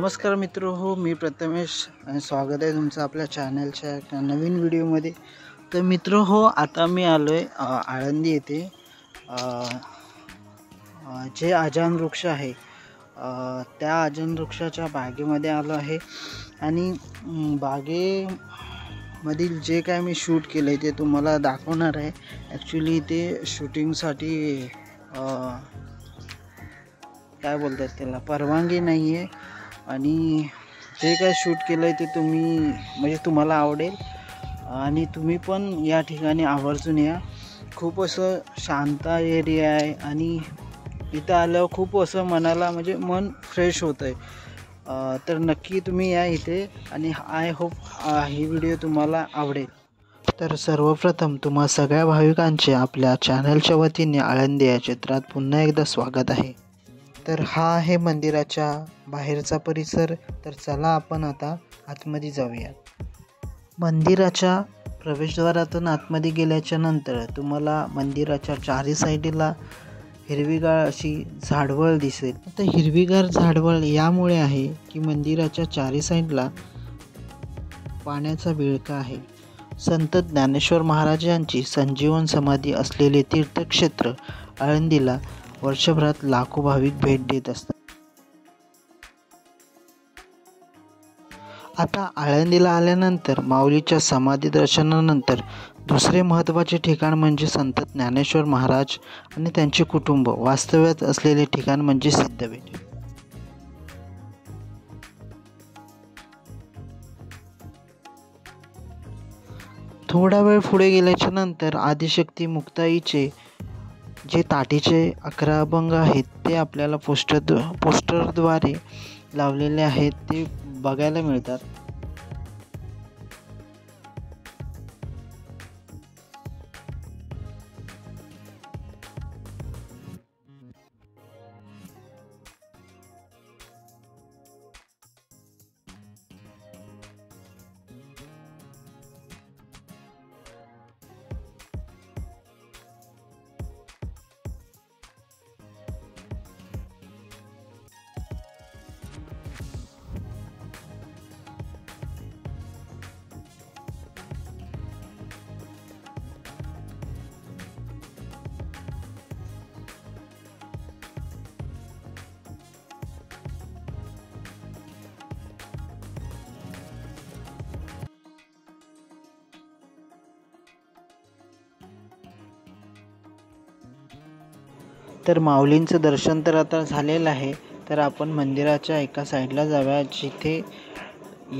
नमस्कार मित्र हो, मी प्रथमेश आणि स्वागत आहे तुमचं आपल्या चॅनलच्या एका नवीन व्हिडिओमध्ये। तर मित्र हो, आता मी आलो आहे आळंदी येथे जे आजान वृक्ष आहे त्या आजान वृक्षाच्या बागेमध्ये आलो आहे। आणि बागेमधील जे काय मी शूट केलं आहे ते तुम्हाला दाखवणार आहे। ॲक्च्युली ते शूटिंगसाठी काय बोलतात त्याला परवानगी नाही आहे, आणि जे काय शूट केलं आहे ते तुम्हाला आवडेल आणि तुम्ही पण या ठिकाणी आवर्जून या। खूप असं शांत एरिया आहे आणि इथं आल्यावर खूप असं मनाला मन फ्रेश होतं आहे। तर नक्की तुम्ही या इथे आणि आय होप ही व्हिडिओ तुम्हाला आवडेल। तर सर्वप्रथम तुम्हा सगळ्या भाविकांचे आपल्या चॅनलच्या वतीने आळंदी या चित्रात पुन्हा एकदा स्वागत आहे। तर हा आहे मंदिराच्या बाहेरचा परिसर। तर चला आपण आता आतमध्ये जाऊया। मंदिराच्या प्रवेशद्वारातून आतमध्ये गेल्याच्या नंतर तुम्हाला मंदिराच्या चारी साईडला हिरवीगार अशी झाडवळ दिसेल। आता हिरवीगार झाडवळ यामुळे आहे की मंदिराच्या चारी साईडला पाण्याचा विळखा आहे। संत ज्ञानेश्वर महाराज यांची संजीवन समाधी असलेले तीर्थक्षेत्र आळंदीला वर्षभरात लाखो भाविक भेट देत असतात। आता आळंदीला आल्यानंतर माऊलीच्या समाधी दर्शनानंतर दुसरे महत्त्वाचे ठिकाण म्हणजे संत ज्ञानेश्वर महाराज आणि त्यांचे कुटुंब वास्तव्यात असलेले ठिकाण म्हणजे सिद्धबेट। थोडा वेळ पुढे गेल्याच्या नंतर आदिशक्ती मुक्ताईचे जे ताटीचे 11 अभंग आहेत ते आपल्याला पोस्टरद्वारे लावलेले आहेत, ते बघायला मिळतात। तर माऊलींचं दर्शन तर आता झालेलं आहे। तर आपण मंदिराच्या एका साईडला जाऊया जिथे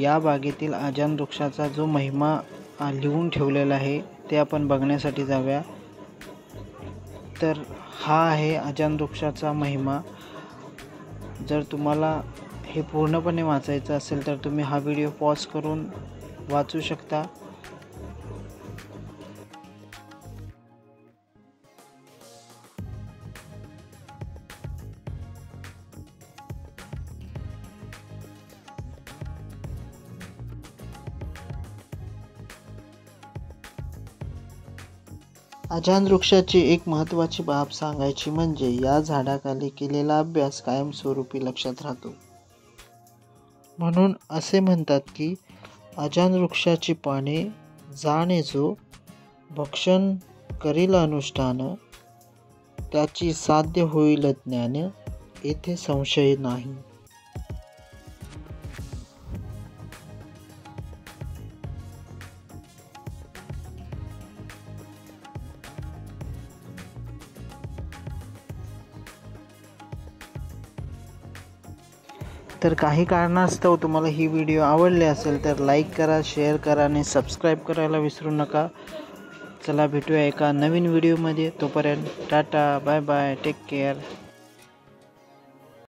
या बागेतील आजान वृक्षाचा जो महिमा लिहून ठेवलेला आहे ते आपण बघण्यासाठी जाऊया। तर हा आहे आजान वृक्षाचा महिमा। जर तुम्हाला हे पूर्णपणे वाचायचं असेल तर तुम्ही हा व्हिडिओ पॉज करून वाचू शकता। आजान वृक्षाची एक महत्त्वाची बाब सांगायची म्हणजे या झाडाखाली केलेला अभ्यास कायमस्वरूपी लक्षात राहतो। म्हणून असे म्हणतात की आजान वृक्षाची पाने जाणे जो भक्षण करील अनुष्ठान, त्याची साध्य होईल ज्ञान, येथे संशय नाही। तर काही कारणास्तव तुम्हाला ही व्हिडिओ आवडली असेल तर लाईक करा, शेअर करा आणि सबस्क्राईब करायला विसरू नका। चला भेटूया एका नवीन व्हिडिओमध्ये, तोपर्यंत tata, bye bye, take care.